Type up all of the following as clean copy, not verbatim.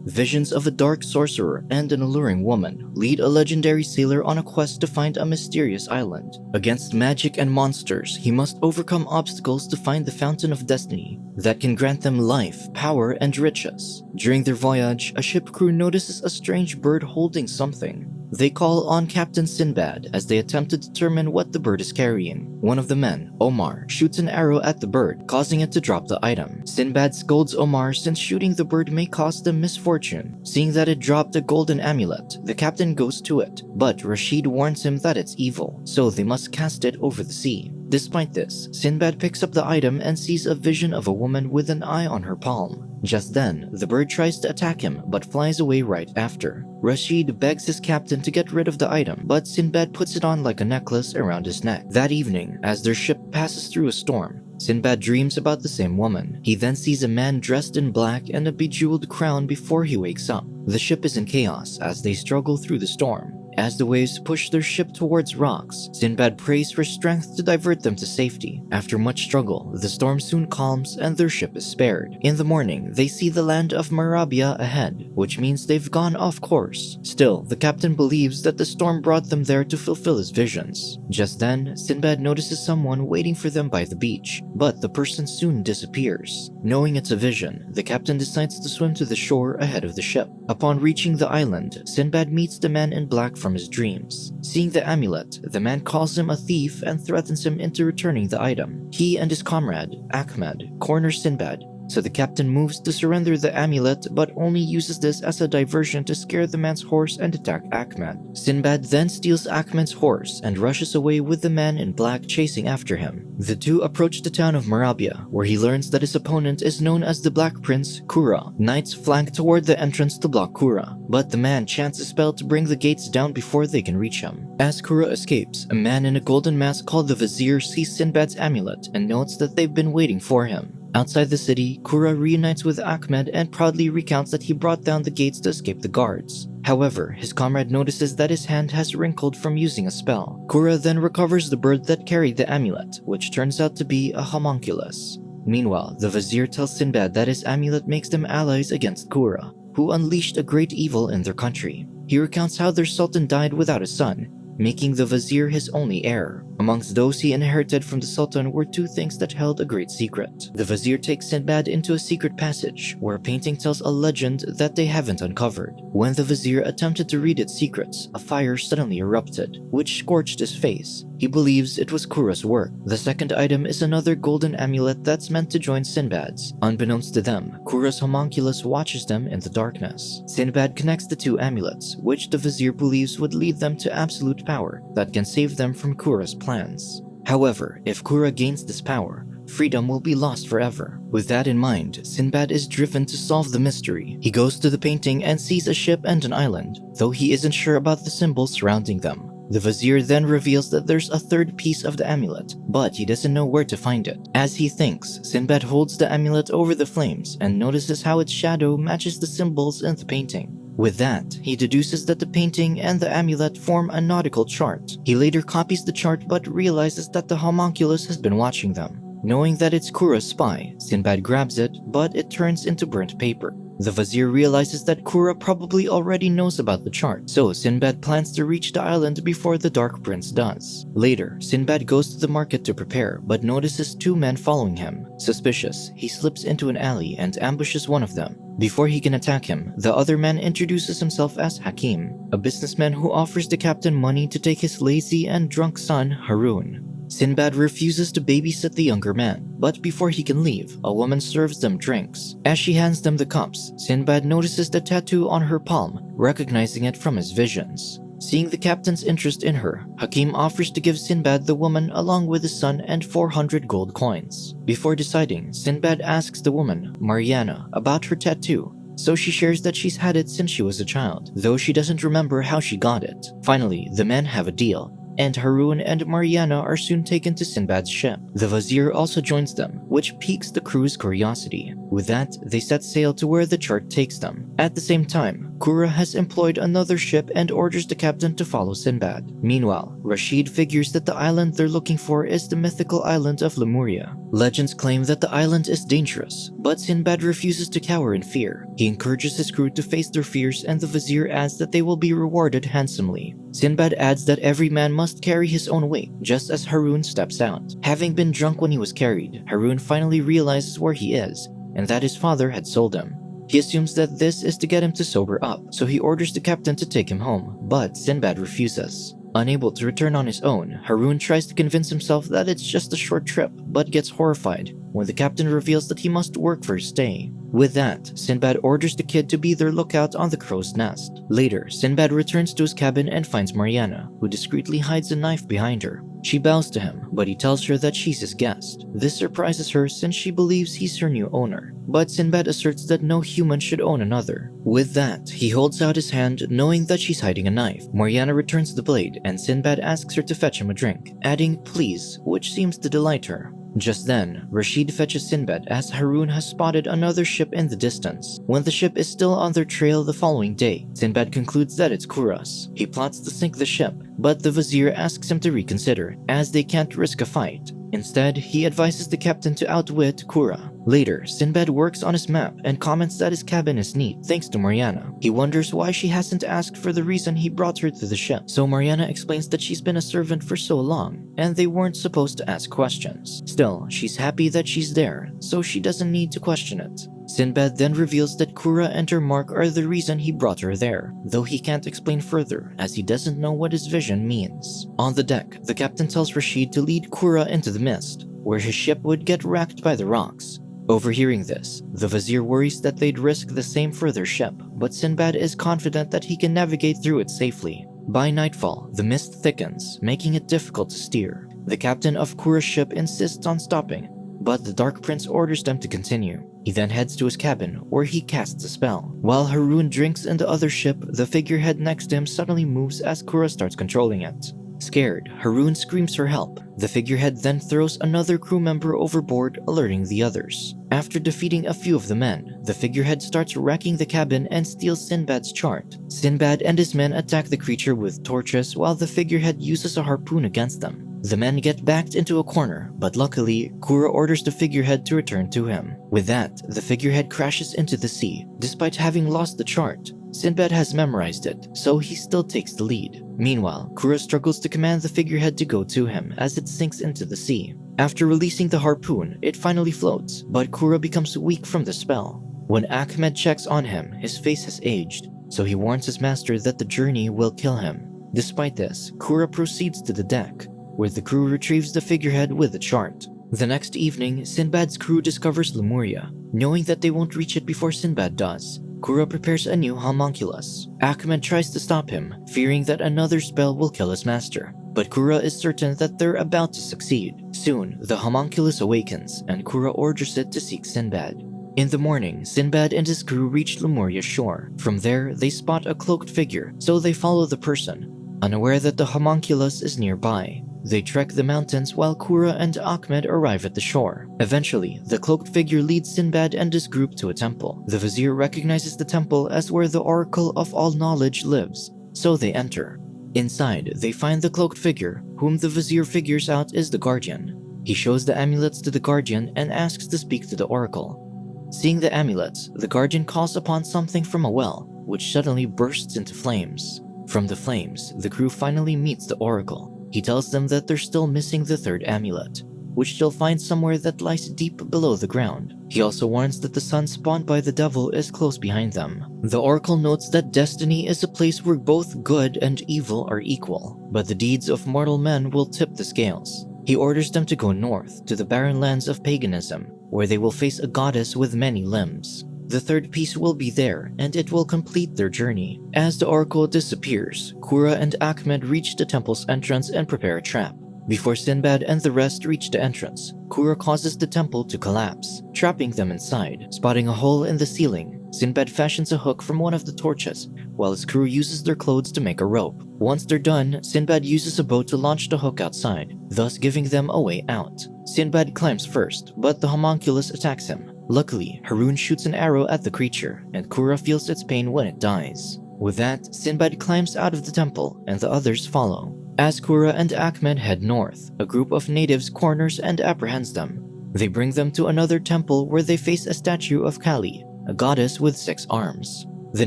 Visions of a dark sorcerer and an alluring woman lead a legendary sailor on a quest to find a mysterious island. Against magic and monsters, he must overcome obstacles to find the fountain of destiny that can grant them life, power, and riches. During their voyage, a ship crew notices a strange bird holding something. They call on Captain Sinbad as they attempt to determine what the bird is carrying. One of the men, Omar, shoots an arrow at the bird, causing it to drop the item. Sinbad scolds Omar since shooting the bird may cause them misfortune. Seeing that it dropped a golden amulet, the captain goes to it, but Rashid warns him that it's evil, so they must cast it over the sea. Despite this, Sinbad picks up the item and sees a vision of a woman with an eye on her palm. Just then, the bird tries to attack him but flies away right after. Rashid begs his captain to get rid of the item, but Sinbad puts it on like a necklace around his neck. That evening, as their ship passes through a storm, Sinbad dreams about the same woman. He then sees a man dressed in black and a bejeweled crown before he wakes up. The ship is in chaos as they struggle through the storm. As the waves push their ship towards rocks, Sinbad prays for strength to divert them to safety. After much struggle, the storm soon calms and their ship is spared. In the morning, they see the land of Marabia ahead, which means they've gone off course. Still, the captain believes that the storm brought them there to fulfill his visions. Just then, Sinbad notices someone waiting for them by the beach, but the person soon disappears. Knowing it's a vision, the captain decides to swim to the shore ahead of the ship. Upon reaching the island, Sinbad meets the man in black from his dreams. Seeing the amulet, the man calls him a thief and threatens him into returning the item. He and his comrade, Ahmed, corner Sinbad, so the captain moves to surrender the amulet but only uses this as a diversion to scare the man's horse and attack Ahmed. Sinbad then steals Ahmed's horse and rushes away with the man in black chasing after him. The two approach the town of Marabia, where he learns that his opponent is known as the Black Prince, Kura. Knights flank toward the entrance to block Kura, but the man chants a spell to bring the gates down before they can reach him. As Kura escapes, a man in a golden mask called the Vizier sees Sinbad's amulet and notes that they've been waiting for him. Outside the city, Kura reunites with Ahmed and proudly recounts that he brought down the gates to escape the guards. However, his comrade notices that his hand has wrinkled from using a spell. Kura then recovers the bird that carried the amulet, which turns out to be a homunculus. Meanwhile, the Vizier tells Sinbad that his amulet makes them allies against Kura, who unleashed a great evil in their country. He recounts how their sultan died without a son, making the Vizier his only heir. Amongst those he inherited from the Sultan were two things that held a great secret. The Vizier takes Sinbad into a secret passage where a painting tells a legend that they haven't uncovered. When the Vizier attempted to read its secrets, a fire suddenly erupted, which scorched his face. He believes it was Kura's work. The second item is another golden amulet that's meant to join Sinbad's. Unbeknownst to them, Kura's homunculus watches them in the darkness. Sinbad connects the two amulets, which the Vizier believes would lead them to absolute power that can save them from Kura's plans. However, if Kura gains this power, freedom will be lost forever. With that in mind, Sinbad is driven to solve the mystery. He goes to the painting and sees a ship and an island, though he isn't sure about the symbols surrounding them. The Vizier then reveals that there's a third piece of the amulet, but he doesn't know where to find it. As he thinks, Sinbad holds the amulet over the flames and notices how its shadow matches the symbols in the painting. With that, he deduces that the painting and the amulet form a nautical chart. He later copies the chart but realizes that the homunculus has been watching them. Knowing that it's Kura's spy, Sinbad grabs it, but it turns into burnt paper. The Vizier realizes that Kura probably already knows about the chart, so Sinbad plans to reach the island before the Dark Prince does. Later, Sinbad goes to the market to prepare, but notices two men following him. Suspicious, he slips into an alley and ambushes one of them. Before he can attack him, the other man introduces himself as Hakim, a businessman who offers the captain money to take his lazy and drunk son, Harun. Sinbad refuses to babysit the younger man, but before he can leave, a woman serves them drinks. As she hands them the cups, Sinbad notices the tattoo on her palm, recognizing it from his visions. Seeing the captain's interest in her, Hakim offers to give Sinbad the woman along with his son and 400 gold coins. Before deciding, Sinbad asks the woman, Mariana, about her tattoo, so she shares that she's had it since she was a child, though she doesn't remember how she got it. Finally, the men have a deal, and Harun and Mariana are soon taken to Sinbad's ship. The Vizier also joins them, which piques the crew's curiosity. With that, they set sail to where the chart takes them. At the same time, Kura has employed another ship and orders the captain to follow Sinbad. Meanwhile, Rashid figures that the island they're looking for is the mythical island of Lemuria. Legends claim that the island is dangerous, but Sinbad refuses to cower in fear. He encourages his crew to face their fears, and the vizier adds that they will be rewarded handsomely. Sinbad adds that every man must carry his own weight, just as Harun steps out. Having been drunk when he was carried, Harun finally realizes where he is, and that his father had sold him. He assumes that this is to get him to sober up, so he orders the captain to take him home, but Sinbad refuses. Unable to return on his own, Harun tries to convince himself that it's just a short trip, but gets horrified when the captain reveals that he must work for his stay. With that, Sinbad orders the kid to be their lookout on the crow's nest. Later, Sinbad returns to his cabin and finds Mariana, who discreetly hides a knife behind her. She bows to him, but he tells her that she's his guest. This surprises her since she believes he's her new owner. But Sinbad asserts that no human should own another. With that, he holds out his hand, knowing that she's hiding a knife. Mariana returns the blade, and Sinbad asks her to fetch him a drink, adding please, which seems to delight her. Just then, Rashid fetches Sinbad as Harun has spotted another ship in the distance. When the ship is still on their trail the following day, Sinbad concludes that it's Kura's. He plots to sink the ship, but the vizier asks him to reconsider, as they can't risk a fight. Instead, he advises the captain to outwit Kura. Later, Sinbad works on his map and comments that his cabin is neat thanks to Mariana. He wonders why she hasn't asked for the reason he brought her to the ship, so Mariana explains that she's been a servant for so long, and they weren't supposed to ask questions. Still, she's happy that she's there, so she doesn't need to question it. Sinbad then reveals that Kura and her mark are the reason he brought her there, though he can't explain further as he doesn't know what his vision means. On the deck, the captain tells Rashid to lead Kura into the mist, where his ship would get racked by the rocks. Overhearing this, the vizier worries that they'd risk the same for their ship, but Sinbad is confident that he can navigate through it safely. By nightfall, the mist thickens, making it difficult to steer. The captain of Kura's ship insists on stopping, but the Dark Prince orders them to continue. He then heads to his cabin, where he casts a spell. While Harun drinks in the other ship, the figurehead next to him suddenly moves as Kura starts controlling it. Scared, Harun screams for help. The figurehead then throws another crew member overboard, alerting the others. After defeating a few of the men, the figurehead starts wrecking the cabin and steals Sinbad's chart. Sinbad and his men attack the creature with torches while the figurehead uses a harpoon against them. The men get backed into a corner, but luckily, Kura orders the figurehead to return to him. With that, the figurehead crashes into the sea. Despite having lost the chart, Sinbad has memorized it, so he still takes the lead. Meanwhile, Kura struggles to command the figurehead to go to him as it sinks into the sea. After releasing the harpoon, it finally floats, but Kura becomes weak from the spell. When Ahmed checks on him, his face has aged, so he warns his master that the journey will kill him. Despite this, Kura proceeds to the deck, where the crew retrieves the figurehead with the chart. The next evening, Sinbad's crew discovers Lemuria. Knowing that they won't reach it before Sinbad does, Kura prepares a new homunculus. Ahmed tries to stop him, fearing that another spell will kill his master, but Kura is certain that they're about to succeed. Soon, the homunculus awakens, and Kura orders it to seek Sinbad. In the morning, Sinbad and his crew reach Lemuria's shore. From there, they spot a cloaked figure, so they follow the person, unaware that the homunculus is nearby. They trek the mountains while Kura and Ahmed arrive at the shore. Eventually, the cloaked figure leads Sinbad and his group to a temple. The vizier recognizes the temple as where the Oracle of All Knowledge lives, so they enter. Inside, they find the cloaked figure, whom the vizier figures out is the guardian. He shows the amulets to the guardian and asks to speak to the oracle. Seeing the amulets, the guardian calls upon something from a well, which suddenly bursts into flames. From the flames, the crew finally meets the oracle. He tells them that they're still missing the third amulet, which they'll find somewhere that lies deep below the ground. He also warns that the sun spawned by the devil is close behind them. The oracle notes that destiny is a place where both good and evil are equal, but the deeds of mortal men will tip the scales. He orders them to go north to the barren lands of paganism, where they will face a goddess with many limbs. The third piece will be there, and it will complete their journey. As the oracle disappears, Kura and Ahmed reach the temple's entrance and prepare a trap. Before Sinbad and the rest reach the entrance, Kura causes the temple to collapse, trapping them inside. Spotting a hole in the ceiling, Sinbad fashions a hook from one of the torches, while his crew uses their clothes to make a rope. Once they're done, Sinbad uses a boat to launch the hook outside, thus giving them a way out. Sinbad climbs first, but the homunculus attacks him. Luckily, Harun shoots an arrow at the creature, and Kura feels its pain when it dies. With that, Sinbad climbs out of the temple, and the others follow. As Kura and Ahmed head north, a group of natives corners and apprehends them. They bring them to another temple where they face a statue of Kali, a goddess with 6 arms. The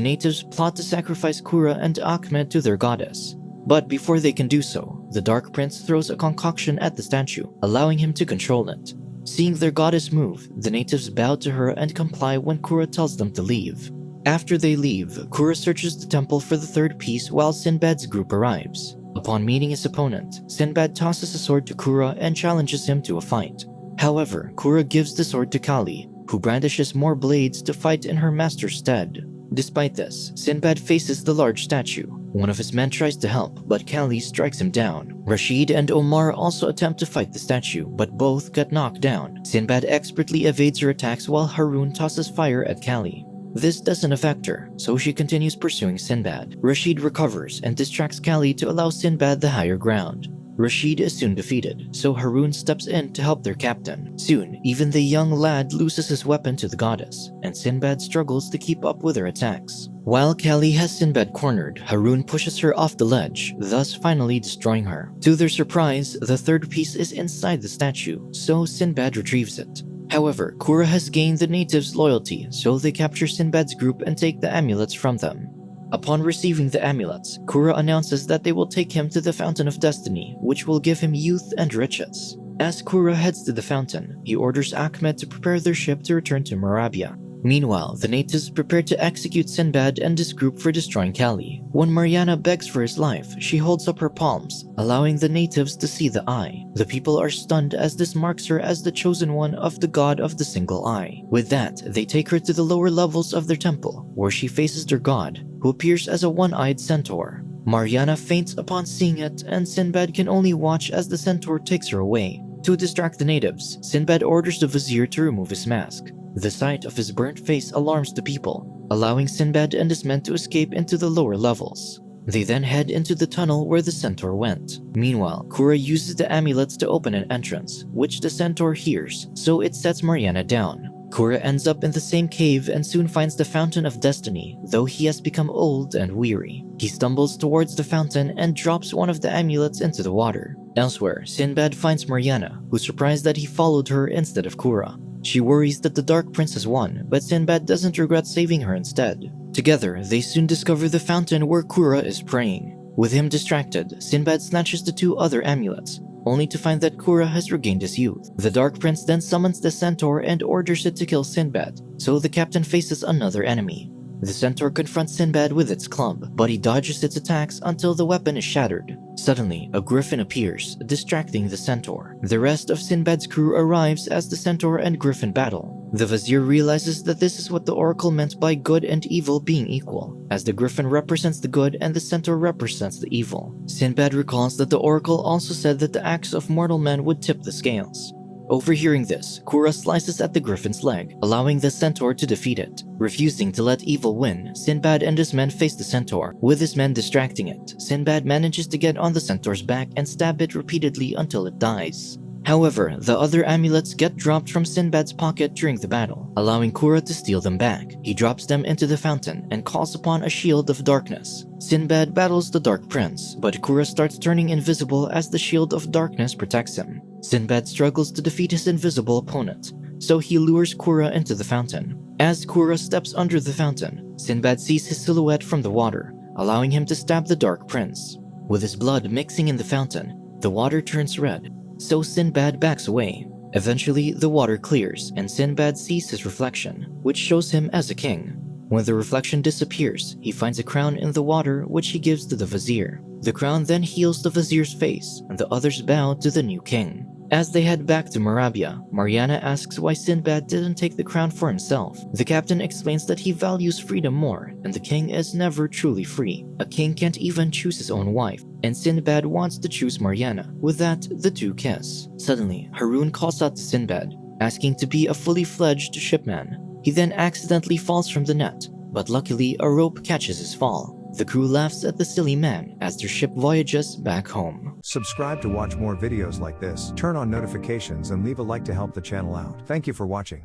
natives plot to sacrifice Kura and Ahmed to their goddess. But before they can do so, the Dark Prince throws a concoction at the statue, allowing him to control it. Seeing their goddess move, the natives bow to her and comply when Kura tells them to leave. After they leave, Kura searches the temple for the third piece while Sinbad's group arrives. Upon meeting his opponent, Sinbad tosses a sword to Kura and challenges him to a fight. However, Kura gives the sword to Kali, who brandishes more blades to fight in her master's stead. Despite this, Sinbad faces the large statue. One of his men tries to help, but Kali strikes him down. Rashid and Omar also attempt to fight the statue, but both get knocked down. Sinbad expertly evades her attacks while Harun tosses fire at Kali. This doesn't affect her, so she continues pursuing Sinbad. Rashid recovers and distracts Kali to allow Sinbad the higher ground. Rashid is soon defeated, so Harun steps in to help their captain. Soon, even the young lad loses his weapon to the goddess, and Sinbad struggles to keep up with her attacks. While Kali has Sinbad cornered, Harun pushes her off the ledge, thus finally destroying her. To their surprise, the third piece is inside the statue, so Sinbad retrieves it. However, Kura has gained the natives' loyalty, so they capture Sinbad's group and take the amulets from them. Upon receiving the amulets, Kura announces that they will take him to the Fountain of Destiny, which will give him youth and riches. As Kura heads to the fountain, he orders Ahmed to prepare their ship to return to Marabia. Meanwhile, the natives prepare to execute Sinbad and his group for destroying Kali. When Mariana begs for his life, she holds up her palms, allowing the natives to see the eye. The people are stunned as this marks her as the chosen one of the god of the single eye. With that, they take her to the lower levels of their temple, where she faces their god, who appears as a one-eyed centaur. Mariana faints upon seeing it, and Sinbad can only watch as the centaur takes her away. To distract the natives, Sinbad orders the vizier to remove his mask. The sight of his burnt face alarms the people, allowing Sinbad and his men to escape into the lower levels. They then head into the tunnel where the centaur went. Meanwhile, Kura uses the amulets to open an entrance, which the centaur hears, so it sets Mariana down. Kura ends up in the same cave and soon finds the Fountain of Destiny, though he has become old and weary. He stumbles towards the fountain and drops one of the amulets into the water. Elsewhere, Sinbad finds Mariana, who's surprised that he followed her instead of Kura. She worries that the Dark Prince has won, but Sinbad doesn't regret saving her instead. Together, they soon discover the fountain where Kura is praying. With him distracted, Sinbad snatches the 2 other amulets, only to find that Kura has regained his youth. The Dark Prince then summons the centaur and orders it to kill Sinbad, so the captain faces another enemy. The centaur confronts Sinbad with its club, but he dodges its attacks until the weapon is shattered. Suddenly, a griffin appears, distracting the centaur. The rest of Sinbad's crew arrives as the centaur and griffin battle. The vizier realizes that this is what the oracle meant by good and evil being equal, as the griffin represents the good and the centaur represents the evil. Sinbad recalls that the oracle also said that the acts of mortal men would tip the scales. Overhearing this, Kura slices at the griffin's leg, allowing the centaur to defeat it. Refusing to let evil win, Sinbad and his men face the centaur. With his men distracting it, Sinbad manages to get on the centaur's back and stab it repeatedly until it dies. However, the other amulets get dropped from Sinbad's pocket during the battle, allowing Kura to steal them back. He drops them into the fountain and calls upon a shield of darkness. Sinbad battles the Dark Prince, but Kura starts turning invisible as the shield of darkness protects him. Sinbad struggles to defeat his invisible opponent, so he lures Kura into the fountain. As Kura steps under the fountain, Sinbad sees his silhouette from the water, allowing him to stab the Dark Prince. With his blood mixing in the fountain, the water turns red, so Sinbad backs away. Eventually, the water clears and Sinbad sees his reflection, which shows him as a king. When the reflection disappears, he finds a crown in the water which he gives to the vizier. The crown then heals the vizier's face, and the others bow to the new king. As they head back to Marabia, Mariana asks why Sinbad didn't take the crown for himself. The captain explains that he values freedom more, and the king is never truly free. A king can't even choose his own wife, and Sinbad wants to choose Mariana. With that, the 2 kiss. Suddenly, Harun calls out to Sinbad, asking to be a fully fledged shipman. He then accidentally falls from the net, but luckily a rope catches his fall. The crew laughs at the silly man as their ship voyages back home. Subscribe to watch more videos like this, turn on notifications and leave a like to help the channel out. Thank you for watching.